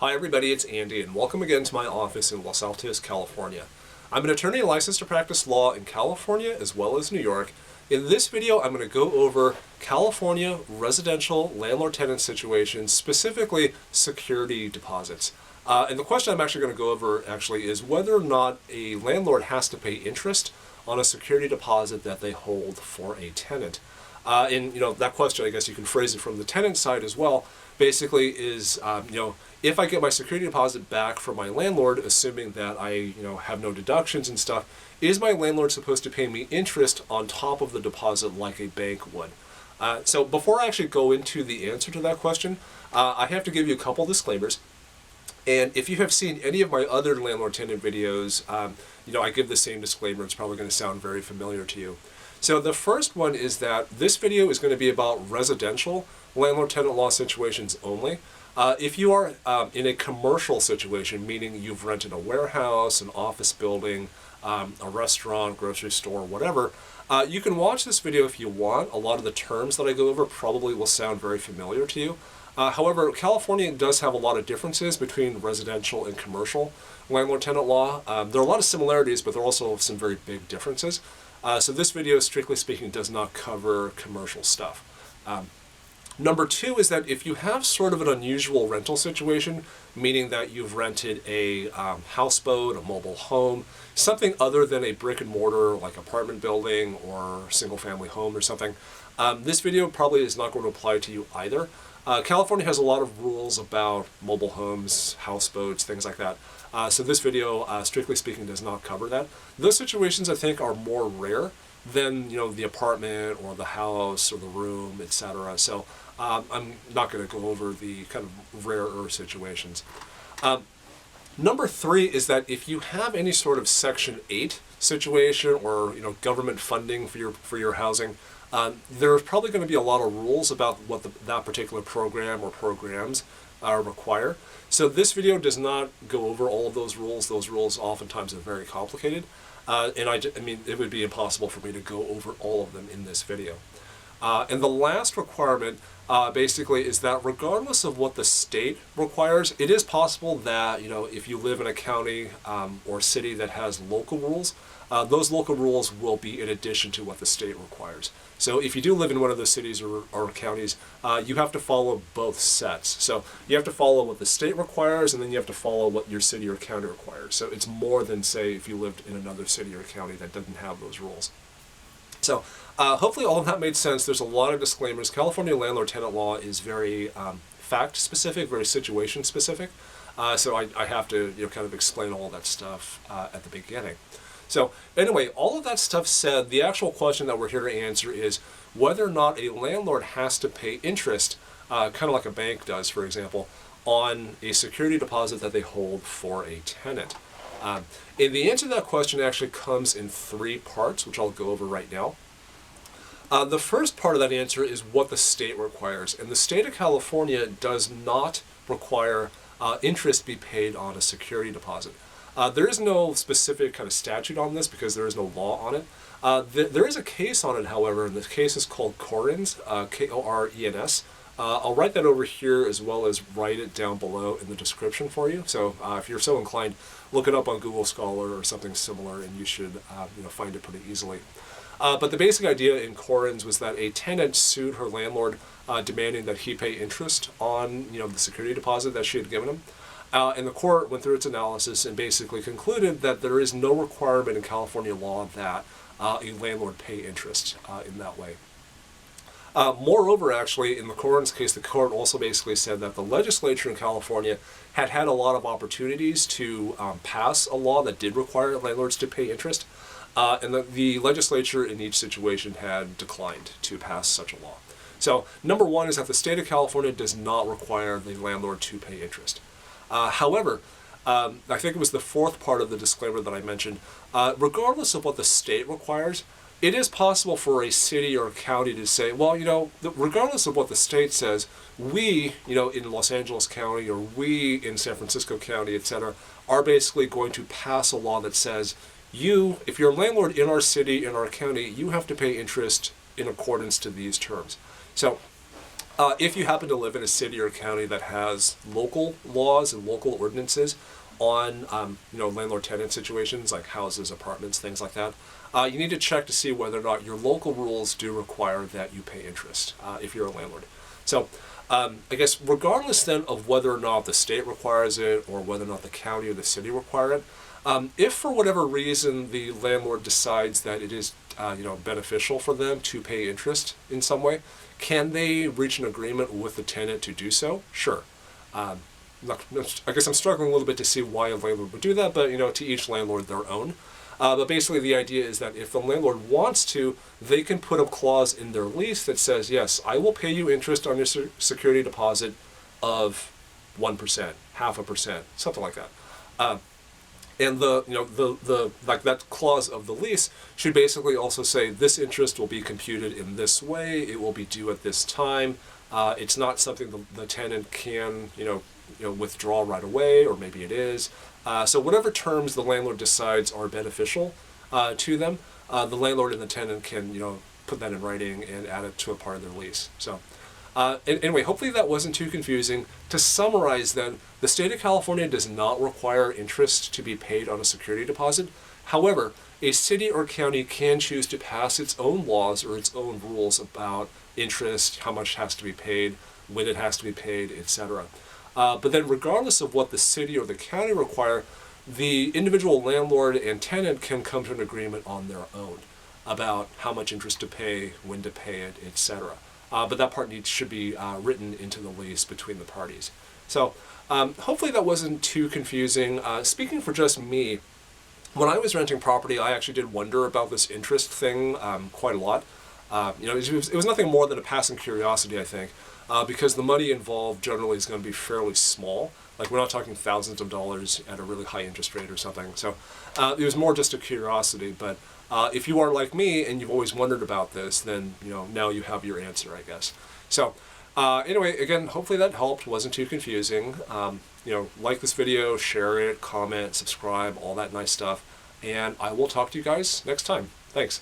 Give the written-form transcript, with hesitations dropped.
Hi everybody, it's Andy and welcome again to my office in Los Altos, California. I'm an attorney licensed to practice law in California as well as New York. In this video, I'm going to go over California residential landlord-tenant situations, specifically security deposits. And the question I'm actually going to go over is whether or not a landlord has to pay interest on a security deposit that they hold for a tenant. And that question, I guess you can phrase it from the tenant side as well. Basically, is if I get my security deposit back from my landlord, assuming that I have no deductions and stuff, is my landlord supposed to pay me interest on top of the deposit like a bank would? So before I actually go into the answer to that question, I have to give you a couple disclaimers. And if you have seen any of my other landlord-tenant videos, I give the same disclaimer. It's probably going to sound very familiar to you. So the first one is that this video is going to be about residential landlord-tenant law situations only. If you are in a commercial situation, meaning you've rented a warehouse, an office building, a restaurant, grocery store, whatever, you can watch this video if you want. A lot of the terms that I go over probably will sound very familiar to you. However, California does have a lot of differences between residential and commercial landlord-tenant law. There are a lot of similarities, but there are also some very big differences. So this video, strictly speaking, does not cover commercial stuff. Number two is that if you have sort of an unusual rental situation, meaning that you've rented a houseboat, a mobile home, something other than a brick and mortar like apartment building or single family home or something, this video probably is not going to apply to you either. California has a lot of rules about mobile homes, houseboats, things like that. So this video, strictly speaking, does not cover that. Those situations, I think, are more rare than the apartment or the house or the room, etc. So I'm not going to go over the kind of rarer situations. Number three is that if you have any sort of Section 8 situation or government funding for your housing, there's probably going to be a lot of rules about what that particular program or programs require. So this video does not go over all of those rules. Those rules oftentimes are very complicated. And I mean, it would be impossible for me to go over all of them in this video. And the last requirement basically is that regardless of what the state requires, it is possible that, if you live in a county or city that has local rules, those local rules will be in addition to what the state requires. So if you do live in one of those cities or counties, you have to follow both sets. So you have to follow what the state requires, and then you have to follow what your city or county requires. So it's more than, say, if you lived in another city or county that doesn't have those rules. So hopefully all of that made sense. There's a lot of disclaimers. California landlord-tenant law is very fact-specific, very situation-specific. So I have to kind of explain all that stuff at the beginning. So anyway, all of that stuff said, the actual question that we're here to answer is whether or not a landlord has to pay interest, kind of like a bank does, for example, on a security deposit that they hold for a tenant. And the answer to that question actually comes in three parts, which I'll go over right now. The first part of that answer is what the state requires. And the state of California does not require interest be paid on a security deposit. There is no specific kind of statute on this because there is no law on it. There is a case on it, however, and the case is called Korens, K-O-R-E-N-S. I'll write that over here as well as write it down below in the description for you. So if you're so inclined, look it up on Google Scholar or something similar, and you should find it pretty easily. But the basic idea in Korens was that a tenant sued her landlord demanding that he pay interest on the security deposit that she had given him. And the court went through its analysis and basically concluded that there is no requirement in California law that a landlord pay interest in that way. Moreover, actually, in the Korens case, the court also basically said that the legislature in California had had a lot of opportunities to pass a law that did require landlords to pay interest, and the legislature in each situation had declined to pass such a law. So, number one is that the state of California does not require the landlord to pay interest. However, I think it was the fourth part of the disclaimer that I mentioned, regardless of what the state requires, it is possible for a city or a county to say, well, regardless of what the state says, we, in Los Angeles County or we in San Francisco County, etc., are basically going to pass a law that says, if you're a landlord in our city, in our county, you have to pay interest in accordance to these terms. So If you happen to live in a city or county that has local laws and local ordinances on landlord-tenant situations like houses, apartments, things like that, you need to check to see whether or not your local rules do require that you pay interest if you're a landlord. So I guess regardless then of whether or not the state requires it or whether or not the county or the city require it, if for whatever reason the landlord decides that it is beneficial for them to pay interest in some way, can they reach an agreement with the tenant to do so? Sure. I guess I'm struggling a little bit to see why a landlord would do that, but to each landlord their own. But basically the idea is that if the landlord wants to, they can put a clause in their lease that says, yes, I will pay you interest on your security deposit of 1%, 0.5%, something like that. And like that clause of the lease should basically also say this interest will be computed in this way. It will be due at this time. It's not something the tenant can withdraw right away, or maybe it is. So whatever terms the landlord decides are beneficial to them, the landlord and the tenant can put that in writing and add it to a part of their lease. So. Anyway, hopefully that wasn't too confusing. To summarize then, the state of California does not require interest to be paid on a security deposit. However, a city or county can choose to pass its own laws or its own rules about interest, how much has to be paid, when it has to be paid, etc. But then regardless of what the city or the county require, the individual landlord and tenant can come to an agreement on their own about how much interest to pay, when to pay it, etc. But that part should be written into the lease between the parties. So hopefully that wasn't too confusing. Speaking for just me, when I was renting property, I actually did wonder about this interest thing quite a lot. It was nothing more than a passing curiosity, I think, because the money involved generally is going to be fairly small. Like, we're not talking thousands of dollars at a really high interest rate or something. So it was more just a curiosity. But if you are like me and you've always wondered about this, then now you have your answer, I guess. So anyway, again, hopefully that helped. Wasn't too confusing. Like this video, share it, comment, subscribe, all that nice stuff. And I will talk to you guys next time. Thanks.